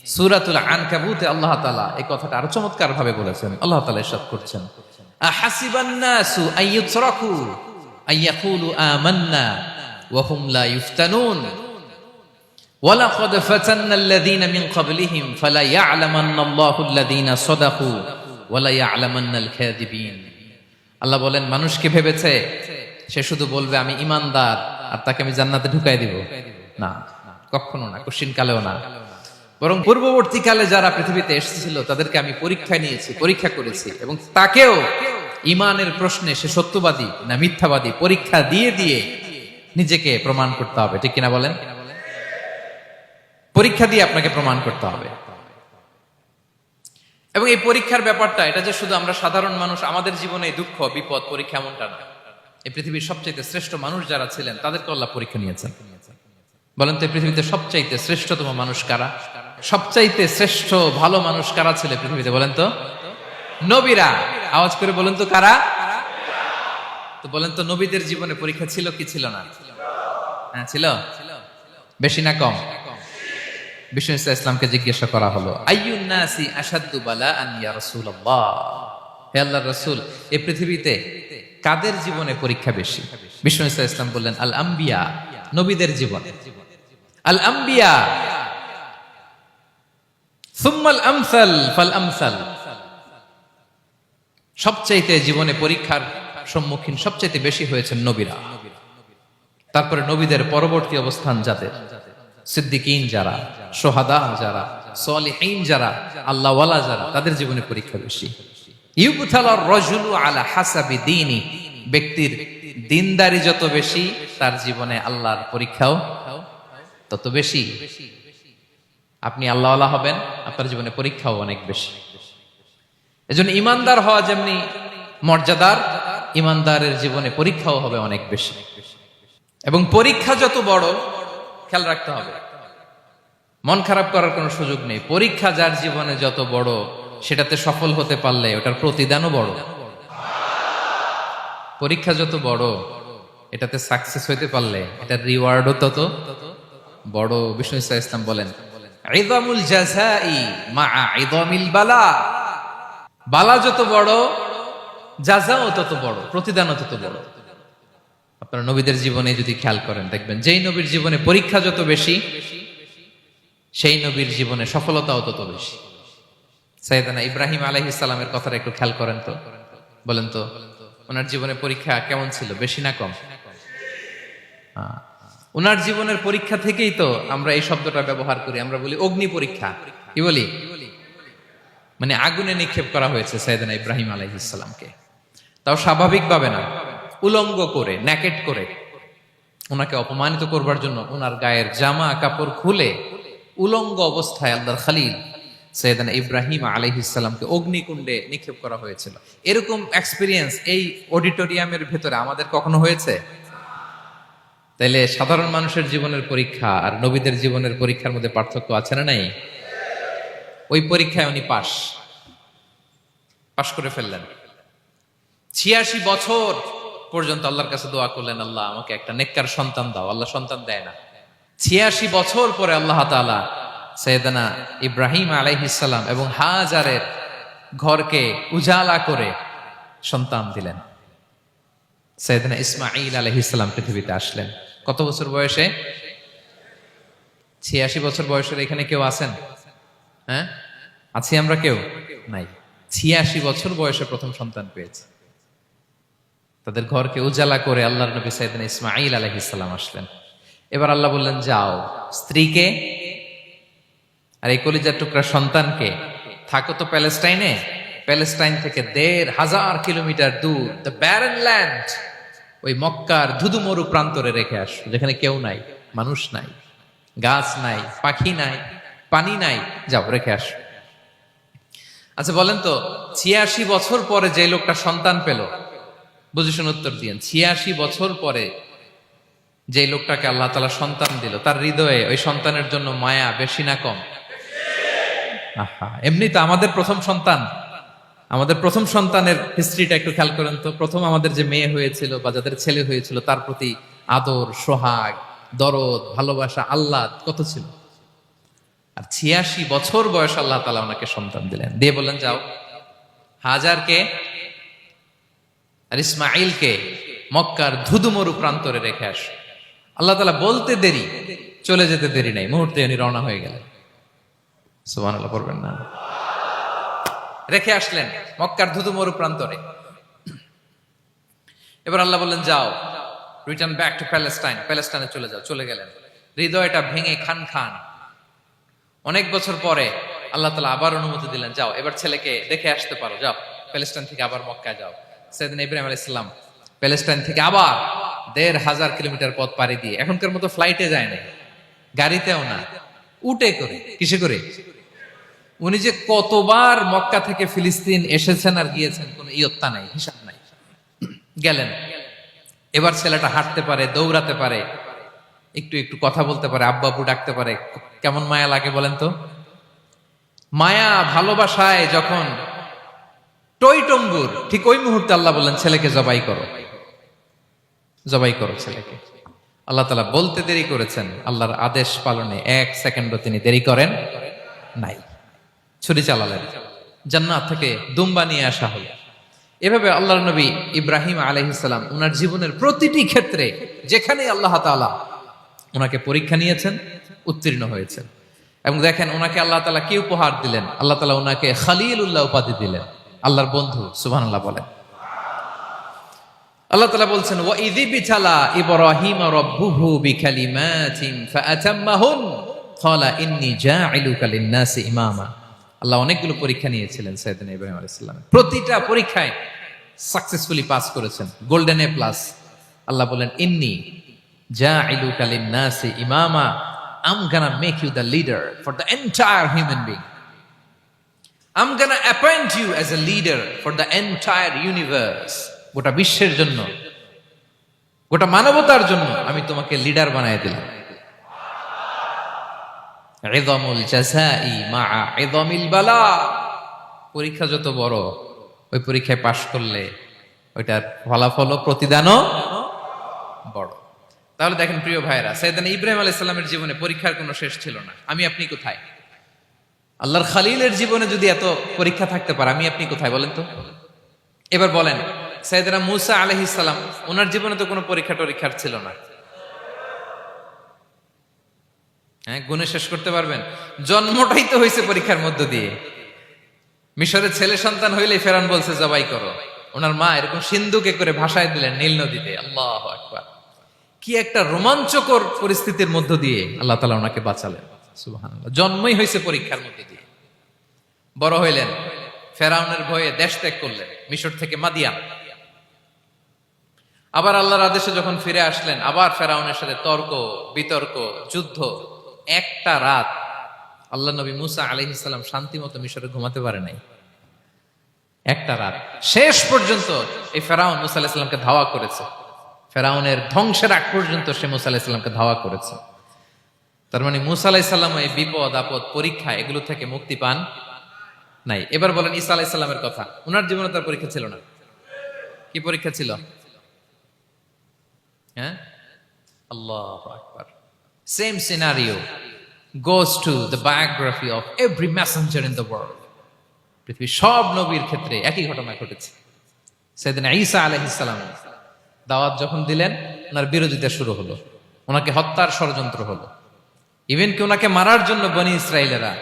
সূরাতুল আনকাবুতে আল্লাহ তাআলা এই কথাটা আরো চমৎকার ভাবে বলেছেন। আল্লাহ তাআলা ইরশাদ করছেন, আহাসিবান নাসু আইয়ুতরাকু আইয়াকুলু আমান্না ওয়া হুম লা ইফতানুন ওয়ালাকাদ ফাতান্নাল্লাযীনা মিন ক্বাবলিহিম ফালা ইয়া'লামান্নাল্লাহুল্লাযীনা সাদাকু ওয়া লা ইয়া'লামান্নাল কাযিবিন। আল্লাহ বলেন, মানুষ কি ভেবেছে সে শুধু বলবে আমি ঈমানদার আর তাকে আমি জান্নাতে ঢুকাই দিব? না, কখনো না, কোশ্চিন কালেও না। বরং পূর্ববর্তীকালে যারা পৃথিবীতে এসেছিল তাদেরকে আমি পরীক্ষা নিয়েছি, পরীক্ষা করেছি, এবং তাকেও ঈমানের প্রশ্নে সে সত্যবাদী না মিথ্যাবাদী পরীক্ষা দিয়ে দিয়ে নিজেকে প্রমাণ করতে হবে। ঠিক কিনা বলেন? পরীক্ষা দিয়ে আপনাকে প্রমাণ করতে হবে। এবং এই পরীক্ষার ব্যাপারটা, এটা যে শুধু আমরা সাধারণ মানুষ আমাদের জীবনে দুঃখ বিপদ পরীক্ষা এমনটা না। এই পৃথিবীর সবচাইতে শ্রেষ্ঠ মানুষ যারা ছিলেন তাদেরকে আল্লাহ পরীক্ষা নিয়েছেন। বলেন তো, এই পৃথিবীতে সবচাইতে শ্রেষ্ঠতম মানুষ কারা? সবচাইতে শ্রেষ্ঠ ভালো মানুষ কারা ছিল পৃথিবীতে? বলেন তো, নবীরা। আওয়াজ করে বলেন তো, কারা? তো বলেন তো, নবীদের জীবনে পরীক্ষা ছিল কি ছিল না? হ্যাঁ, ছিল। বেশি না কম? বিষ্ণু ইসলামকে জিজ্ঞাসা করা হলো, আইয়ুন নাসি আশাদ্দু বালাআন ইয়া রাসূলুল্লাহ, হে আল্লাহর রাসূল, এই পৃথিবীতে কাদের জীবনে পরীক্ষা বেশি? বিষ্ণু ইসলাম বললেন, আল আম্বিয়া, নবীদের জীবন। আল আম্বিয়া সুম্মাল আমসাল ফাল আমসাল, সবচাইতে জীবনে পরীক্ষার সম্মুখীন সবচাইতে বেশি হয়েছেন নবীরা। তারপরে নবীদের পরবর্তী অবস্থান যাদের, সিদ্দিকীন যারা, সোহাদা যারা, সালিহিন যারা, আল্লাহওয়ালা যারা, তাদের জীবনে পরীক্ষা বেশি। ইউবতালার রাজুলু আলা হাসাবি দীনি, ব্যক্তির দিনদারি যত বেশি তার জীবনে আল্লাহর পরীক্ষাও তত বেশি। আপনি আল্লাহওয়ালা হবেন, আপনার জীবনে পরীক্ষাও অনেক বেশি। এজন্য ইমানদার হওয়া যেমনি মর্যাদার, ইমানদারের জীবনে পরীক্ষাও হবে অনেক বেশি। এবং পরীক্ষা যত বড়, খেয়াল রাখতে হবে, মন খারাপ করার কোনো সুযোগ নেই। পরীক্ষা যার জীবনে যত বড়, সেটাতে সফল হতে পারলে ওটার প্রতিদানও বড়। পরীক্ষা যত বড়, এটাতে সাকসেস হইতে পারলে এটার রিওয়ার্ডও তত বড়। বিষ্ণু ইসলাম বলেন, ইযামুল জাযাই মাআ ইযামিল বালা, বালা যত বড় জাযাও তত বড়, প্রতিদানও তত বড়। আপনারা নবীদের জীবনে যদি খেয়াল করেন, দেখবেন যেই নবীর জীবনে পরীক্ষা যত বেশি, সেই নবীর জীবনে সফলতাও তত বেশি। সাইয়েদনা ইব্রাহিম আলাইহিস সালামের কথাটা একটু খেয়াল করেন তো, বলেন তো, ওনার জীবনে পরীক্ষা কেমন ছিল? বেশি না কম? ওনার জীবনের পরীক্ষা থেকেই তো আমরা এই শব্দটা ব্যবহার করি। আমরা বলি অগ্নি পরীক্ষা। কি বলি? মানে আগুনে নিক্ষেপ করা হয়েছে সাইয়েদনা ইব্রাহিম আলাইহিস সালামকে। তাও স্বাভাবিকভাবে না, উলঙ্গ করে, ন্যাকেট করে ওনাকে অপমানিত করবার জন্য ওনার গায়ের জামা কাপড় খুলে উলঙ্গ অবস্থায় আল্লাহর খলিল সাইয়েদনা ইব্রাহিম আলাইহিস সালামকে অগ্নিকুণ্ডে নিক্ষেপ করা হয়েছিল। এরকম এক্সপেরিয়েন্স এই অডিটোরিয়ামের ভেতরে আমাদের কখনো হয়েছে? তাইলে সাধারণ মানুষের জীবনের পরীক্ষা আর নবীদের জীবনের পরীক্ষার মধ্যে পার্থক্য আছে না নাই? ওই পরীক্ষায় উনি পাশ করে ফেললেন। ৮৬ বছর পর্যন্ত আল্লাহর কাছে দোয়া করলেন, আল্লাহ আমাকে একটা নেককার সন্তান দাও। আল্লাহ সন্তান দেয় না। ৮৬ বছর পরে আল্লাহ তাআলা সাইয়েদনা ইব্রাহিম আলাইহিস সালাম এবং হাজারের ঘরকে উজালা করে সন্তান দিলেন। সাইয়েদনা ইসমাঈল আলাইহিস সালাম পৃথিবীতে আসলেন কত বছর বয়সে? ৮৬ বছর বয়সের এখানে কেউ আছেন? হ্যাঁ, আছি আমরা? কেউ নাই। ৮৬ বছর বয়সে প্রথম সন্তান পেয়েছে। তাদের ঘরকে উজালা করে আল্লাহর নবী সাইয়েদনা ইসমাঈল আলাইহিস সালাম আসলেন। এবার আল্লাহ বললেন, যাও স্ত্রীকে আর এই কলিজার টুকরা সন্তানকে, থাকো তো প্যালেস্টাইনে, প্যালেস্টাইন থেকে ১৫০০ কিলোমিটার দূর, দ্য ব্যারেন ল্যান্ড, ওই মক্কার ধুধুমরু প্রান্তরে রেখে আস, যেখানে কেউ নাই, মানুষ নাই, গাছ নাই, পাখি নাই, পানি নাই, যাও রেখে আস। আচ্ছা বলেন তো, ৮৬ বছর পরে যে লোকটা সন্তান পেল, বুঝে শুনে উত্তর দিয়েন, ৮৬ বছর পরে যে লোকটাকে আল্লাহ তাআলা সন্তান দিল, তার হৃদয়ে ওই সন্তানের জন্য মায়া বেশি না কম? এমনি তো আমাদের প্রথম সন্তান, আমাদের প্রথম সন্তানের হিস্ট্রিটা একটু খেয়াল করেন তো। প্রথম আমাদের যে মেয়ে হয়েছিল বা যাদের ছেলে হয়েছিল, তার প্রতি আদর, সোহাগ, দরদ, ভালোবাসা, আল্লাহ কত ছিল। আর 86 বছর বয়স আল্লাহ তাআলা ওনাকে সন্তান দিলেন, দিয়ে বললেন যাও হাজারকে আর ইসমাইলকে মক্কার ধুধুমরু প্রান্তরে রেখে আস। আল্লাহ তাআলা বলতে দেরি, চলে যেতে দেরি নাই, মুহূর্তে উনি রওনা হয়ে গেলেন। সুবহানাল্লাহ পড়বেন না? রেখে আসলেন মক্কার ধুধুমরু প্রান্তরে। এবার আল্লাহ বললেন যাও, রিটার্ন ব্যাক টু প্যালেস্টাইন, প্যালেস্টাইনে চলে যাও। চলে গেলেন, হৃদয়টা ভেঙে খান খান। অনেক বছর পরে আল্লাহ তাআলা আবার অনুমতি দিলেন, যাও এবার ছেলেকে দেখে আসতে পারো, যাও প্যালেস্টাইন থেকে আবার মক্কায় যাও। সাইয়েদনা ইব্রাহিম আলাইহিস সালাম প্যালেস্টাইন থেকে আবার ১,৫০০ কিলোমিটার পথ পাড়ি দিয়ে, এখনকার মতো ফ্লাইটে যায় না, গাড়িতেও না, উটে করে। কিসে করে? উনি যে কতবার মক্কা থেকে ফিলিস্তিন এসেছেন আর গিয়েছেন কোনো ইয়ত্তা নাই, হিসাব নাই। গেলেন, এবার ছেলেটা হাঁটতে পারে, দৌড়াতে পারে, একটু একটু কথা বলতে পারে, আব্বু আব্বু ডাকতে পারে। কেমন মায়া লাগে বলেন তো? মায়া ভালোবাসায় যখন টইটম্বুর, ঠিক ওই মুহূর্তে আল্লাহ বললেন ছেলেকে জবাই করো, জবাই করো ছেলেকে। আল্লাহ তাআলা বলতে দেরি করেছেন, আল্লাহর আদেশ পালনে 1 সেকেন্ডও তিনি দেরি করেন নাই। ছুরি চালালেন, জান্নাত থেকে দুম্বা নিয়ে আসা হলো। এভাবে আল্লাহর নবী ইব্রাহিম আলাইহিস সালাম ওনার জীবনের প্রতিটি ক্ষেত্রে যেখানে আল্লাহ তাআলা ওনাকে পরীক্ষা নিয়েছেন, উত্তীর্ণ হয়েছেন। এবং দেখেন ওনাকে আল্লাহ তাআলা কি উপহার দিলেন, আল্লাহ তাআলা ওনাকে খলিলুল্লাহ উপাধি দিলেন, আল্লাহর বন্ধু। সুবহানাল্লাহ বলেন। আল্লাহ তাআলা বলছেন ওয়া ইযিবতালা ইব্রাহিম রাব্বুহু বিকালিমাতিন ফাআতাম্মাহুন ক্বালা ইন্নী জাঈলুকা লিন-নাসি ইমামা। আল্লাহ অনেকগুলো পরীক্ষা নিয়েছিলেন সাইয়েদনা ইব্রাহিম আলাইহিস সালাম, প্রতিটা পরীক্ষায় সাকসেসফুলি পাস করেছেন, গোল্ডেন এ প্লাস। আল্লাহ বলেন ইন্নী জাঈলুকা লিন-নাসি ইমামা, I'm gonna make you the leader for the entire human being. I'm gonna appoint you as a leader for the entire universe. গোটা বিশ্বের জন্য, গোটা মানবতার জন্য আমি তোমাকে লিডার বানায় দিলাম। ইযামুল জাযাই মা'a ইযামিল বালা। পরীক্ষা যত বড়, ওই পরীক্ষায় পাশ করলে ওইটার ফলাফল ও প্রতিদানও বড়। তাহলে দেখেন প্রিয় ভাইরা, সাইয়েদনা ইব্রাহিম আলাইহিস সালামের জীবনে পরীক্ষার কোনো শেষ ছিল না। আমি আপনি কোথায়? আল্লাহর খলিলের জীবনে যদি এত পরীক্ষা থাকতে পারে, আমি আপনি কোথায় বলেন তো? এবার বলেন সাইয়েদনা মূসা আলাইহিস সালাম, ওনার জীবনে তো কোনো পরীক্ষা টরীক্ষার ছিল না। হ্যাঁ, গুণে শেষ করতে পারবেন? জন্মটাই তো হয়েছে পরীক্ষার মধ্য দিয়ে। মিশরের ছেলে সন্তান হইলেই ফেরাউন বলছে জবাই করো। ওনার মা এরকম সিন্ধুকে করে ভাসায় দিলেন নীল নদীতে। আল্লাহু আকবার! কি একটা রোমাঞ্চকর পরিস্থিতির মধ্য দিয়ে আল্লাহ তাআলা ওনাকে বাঁচালেন। সুবহানাল্লাহ। জন্মই হয়েছে পরীক্ষার মধ্যে দিয়ে। বড় হইলেন, ফেরাউনের ভয়ে দেশ ত্যাগ করলেন, মিশর থেকে মাদিয়ান। আবার আল্লাহর আদেশে যখন ফিরে আসলেন, আবার ফেরাউনের সাথে তর্ক বিতর্ক, যুদ্ধ। একটা রাত আল্লাহ নবী মুসা আলাইহিস সালাম শান্তি মতো মিশরে ঘুমাতে পারে নাই। একটা রাত। শেষ পর্যন্ত এই ফেরাউন মুসা আলাইহিস সালামকে ধাওয়া করেছে। ফেরাউনের ধ্বংসের আগ পর্যন্ত সে মুসা আলাইহিস সালামকে ধাওয়া করেছে। তার মানে মুসা আলাইহিস সালাম এই বিপদ আপদ পরীক্ষা এগুলো থেকে মুক্তি পান নাই। এবার বলেন ঈসা আলাইহিস সালামের কথা, ওনার জীবনে তার পরীক্ষা ছিল না? কি পরীক্ষা ছিল? হ্যাঁ, আল্লাহু আকবার। Same scenario goes to the biography of every messenger in the world. পৃথিবীর সব নবীর ক্ষেত্রে একই ঘটনা ঘটেছে। সাইয়েদনা ঈসা আলাইহিস সালাম দাওয়াত যখন দিলেন, ওনার বিরোধিতা শুরু হলো, ওনাকে হত্যার ষড়যন্ত্র হলো। ইভেন কি ওনাকে মারার জন্য বনি ইসরায়েলেরা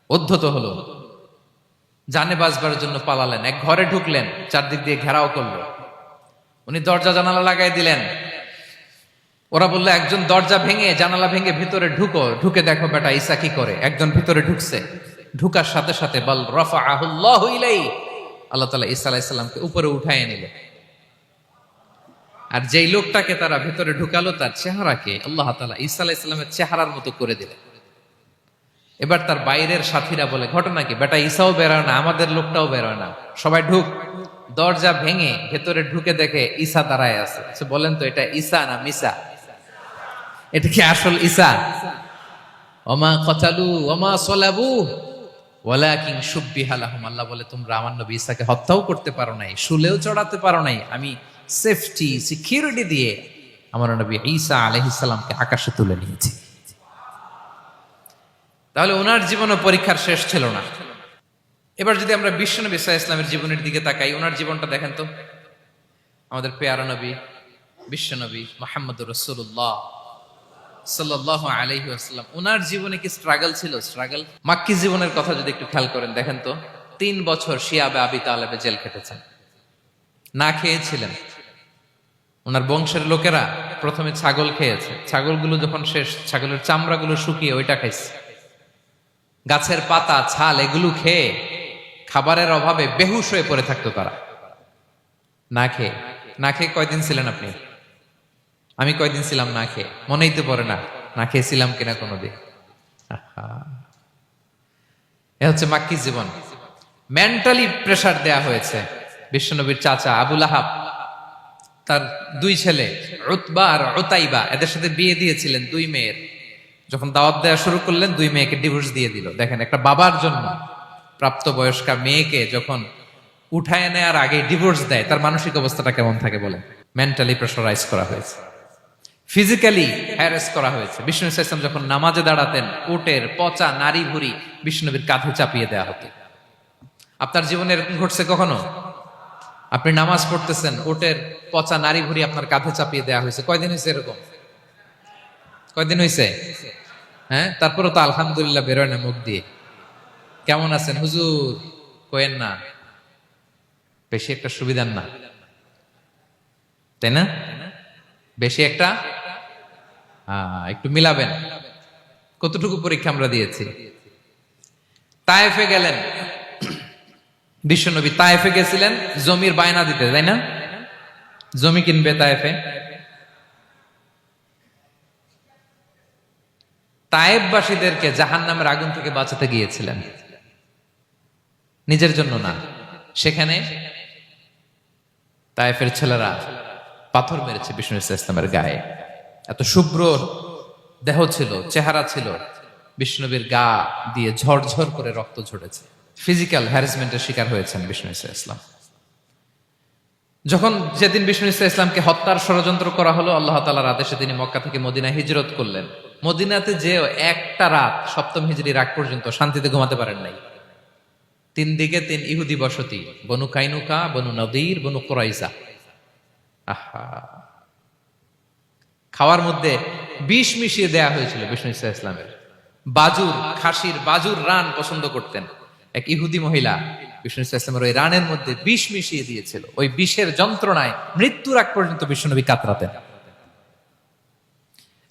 উদ্ধত হলো, জানে বাঁচবার জন্য পালালেন। এক ঘরে ঢুকলেন, চারদিক দিয়ে ঘেরাও করলো। উনি দরজা জানালা লাগাই দিলেন। ওরা বললো একজন দরজা ভেঙে জানালা ভেঙে ভিতরে ঢুকো, ঢুকে দেখো বেটা ঈসা কি করে। একজন ভিতরে ঢুকছে, ঢুকার সাথে সাথে বল রাফাআহুল্লাহু ইলাইহি, আল্লাহ তাআলা ঈসা আলাইহিস সালামকে উপরে উঠায় নিলেন। আর যেই লোকটাকে তারা ভিতরে ঢুকালো, তার চেহারাকে আল্লাহ তাআলা ঈসা আলাইহিস সালামের চেহারার মতো করে দিলেন। এবার তার বাইরের সাথীরা বলে ঘটনা কি, বেটা ঈসাও বেরোয় না, আমাদের লোকটাও বেরোয় না, সবাই ঢুক। দরজা ভেঙে ভেতরে ঢুকে দেখে ঈসা দাঁড়ায় আছে। বলেন তো এটা ঈসা না মিসা? এটা কি আসল ঈসা? ওমা কতালু ওমা সলাবু ওয়ালাকিন শুব্বিহা লাহুম। আল্লাহ বলে তোমরা আমার নবী ঈসাকে হত্যাও করতে পারো নাই, শুলেও চড়াতে পারো নাই, আমি সেফটি সিকিউরিটি দিয়ে আমার নবী ঈসা আলাইহিস সালামকে আকাশে তুলে নিয়েছি। তাহলে ওনার জীবনও পরীক্ষার শেষ ছিল না। এবার যদি আমরা বিশ্বনবী সাল্লাল্লাহু আলাইহি ওয়াসাল্লামের জীবনের দিকে তাকাই, ওনার জীবনটা দেখেন তো। আমাদের পেয়ারা নবী বিশ্বনবী মুহাম্মদুর রাসূলুল্লাহ সাল্লাল্লাহু আলাইহি ওয়াসাল্লাম, ওনার জীবনে কি স্ট্রাগল ছিল? স্ট্রাগল। মাক্কি জীবনের কথা যদি একটু খেয়াল করেন, দেখেন তো 3 বছর শিয়াবে আবি তালেবে জেল খেটেছেন, না খেয়েছিলেন। ওনার বংশের লোকেরা প্রথমে ছাগল খেয়েছে, ছাগলগুলো যখন শেষ, ছাগলের চামড়াগুলো শুকিয়ে ওইটা খাইছে। গাছের পাতা ছাল এগুলো খেয়ে খাবারের অভাবে বেহুশ হয়ে পড়ে থাকতো তারা, না খেয়ে। না খেয়ে কয়দিন ছিলেন আপনি? আমি কয়দিন ছিলাম না খেয়ে? মনেই তো পড়ে না, না খেয়েছিলাম কিনা কোনোদিন। এ হচ্ছে মাক্কি জীবন। মেন্টালি প্রেসার দেয়া হয়েছে। বিশ্বনবীর চাচা আবুল আহাব, তার 2 ছেলে উতবা আর উতাইবা, এদের সাথে বিয়ে দিয়েছিলেন 2 মেয়ের। যখন দাওয়াত দেওয়া শুরু করলেন, 2 মেয়েকে ডিভোর্স দিয়ে দিল। দেখেন, একটা বাবার জন্য প্রাপ্তবয়স্কা মেয়েকে যখন উঠায় নেয়ার আগে ডিভোর্স দেয়, তার মানসিক অবস্থাটা কেমন থাকে বলেন? মেন্টালি প্রেসারাইজ করা হয়েছে, ফিজিক্যালি হ্যারাস করা হয়েছে। বিষ্ণু ইসলাম যখন নামাজে দাঁড়াতেন, উটের পচা নারী ভুঁড়ি বিষ্ণুনবীর কাঁধে চাপিয়ে দেওয়া হতো। আপনার জীবনে এরকম ঘটছে কখনো? আপনি নামাজ পড়তেছেন, উটের পচা নারী ভুঁড়ি আপনার কাঁধে চাপিয়ে দেওয়া হয়েছে। কয়দিন হয়েছে এরকম? কয়দিন হয়েছে? হ্যাঁ, তারপরে তো আলহামদুলিল্লাহ বেরোয় না মুখ দিয়ে। কেমন আছেন হুজুর কোয়েন না, বেশি একটা সুবিধার না, তাই না? বেশি একটা একটু মিলাবেন। কতটুকু পরীক্ষা আমরা দিয়েছি। তায়েফে গেলেন বিশ্বনবী, তায়েফে গেছিলেন জমির বায়না দিতে, তাই না? জমি কিনবে তায়েফে। তায়েফবাসীদেরকে জাহান্নামের আগুন থেকে বাঁচাতে গিয়েছিলেন, নিজের জন্য না। সেখানে তায়েফের ছেলেরা পাথর মেরেছে বিষ্ণু ইসলামের গায়ে। এত শুভ্র দেহ ছিল, চেহারা ছিল, বিষ্ণুনবীর গা দিয়ে ঝরঝর করে রক্ত ঝরেছে। ফিজিক্যাল হ্যারাসমেন্টের শিকার হয়েছেন বিষ্ণু ইসলাম। যখন যেদিন বিষ্ণু ইসলামকে হত্যার ষড়যন্ত্র করা হলো, আল্লাহ তাআলার আদেশে তিনি মক্কা থেকে মদিনায় হিজরত করলেন। মদিনাতে যে একটা রাত, 7ম হিজরির আগ পর্যন্ত শান্তিতে ঘুমাতে পারেন নাই। 3 দিকে 3 ইহুদি বসতি, বনু কাইনুকা, বনু নদীর, বনু কুরাইজা। আহা, খাওয়ার মধ্যে বিষ মিশিয়ে দেয়া হয়েছিল বিষ্ণু ইসলামের। বাজুর, খাসির বাজুর রান পছন্দ করতেন। এক ইহুদি মহিলা বিষ্ণু ইসলামের ওই রানের মধ্যে বিষ মিশিয়ে দিয়েছিল। ওই বিষের যন্ত্রণায় মৃত্যুর আগ পর্যন্ত বিশ্বনবী কাতরাতেন,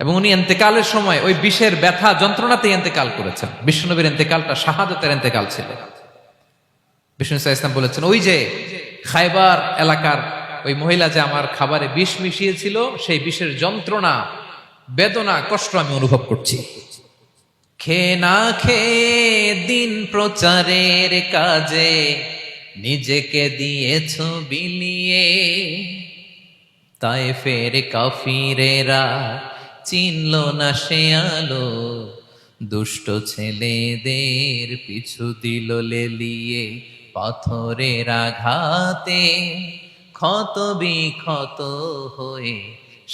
এবং উনি ইন্তেকালের সময় ওই বিষের ব্যথা যন্ত্রণাতে ইন্তেকাল করেছেন। বিশ্বনবীর ইন্তেকালটা শাহাদাতের ইন্তেকাল ছিল। বিষ্ণু ইসলাম বলেছেন, ওই যে খায়বার এলাকার ওই মহিলা যে আমার খাবারে বিষ মিশিয়েছিল, সেই বিষের যন্ত্রণা, বেদনা, কষ্ট আমি অনুভব করছি। খেয়ে না খেয়ে দিন প্রচারের কাজে নিজেকে দিয়েছ বিলিয়ে, তায়েফের কাফিরেরা চিনল না সে আলো, দুষ্ট ছেলেদের পিছু দিল লেলিয়ে। পাথরের আঘাতে ক্ষত বিক্ষত হয়ে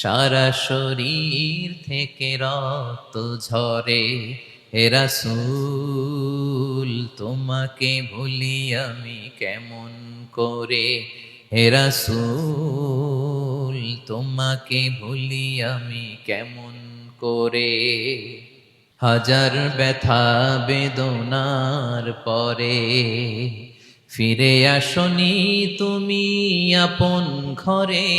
সারা শরীর থেকে রক্ত ঝরে। হে রাসূল তোমাকে ভুলি আমি কেমন করে, হে রাসূল তোমাকে ভুলি আমি কেমন করে। হাজার ব্যথা বেদনার পরে ফিরে আসনি তুমি আপন ঘরে,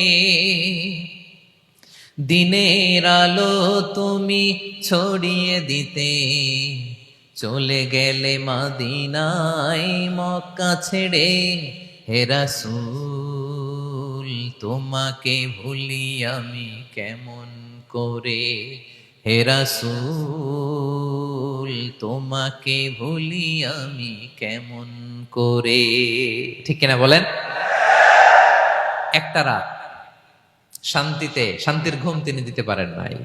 দিনের আলো তুমি ছড়িয়ে দিতে চলে গেলে মদিনায় মক্কা ছেড়ে। হে রাসূল তোমাকে ভুলি আমি কেমন করে, হে রাসূল তোমাকে ভুলি আমি কেমন করে। ঠিক কিনা বলেন? একটা রাত শান্তিতে, শান্তির ঘুম তিনি দিতে পারেন নাই।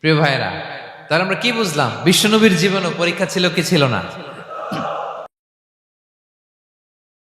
প্রিয় ভাইরা, তাহলে আমরা কি বুঝলাম? বিশ্বনবীর জীবনও পরীক্ষা ছিল কি ছিল না?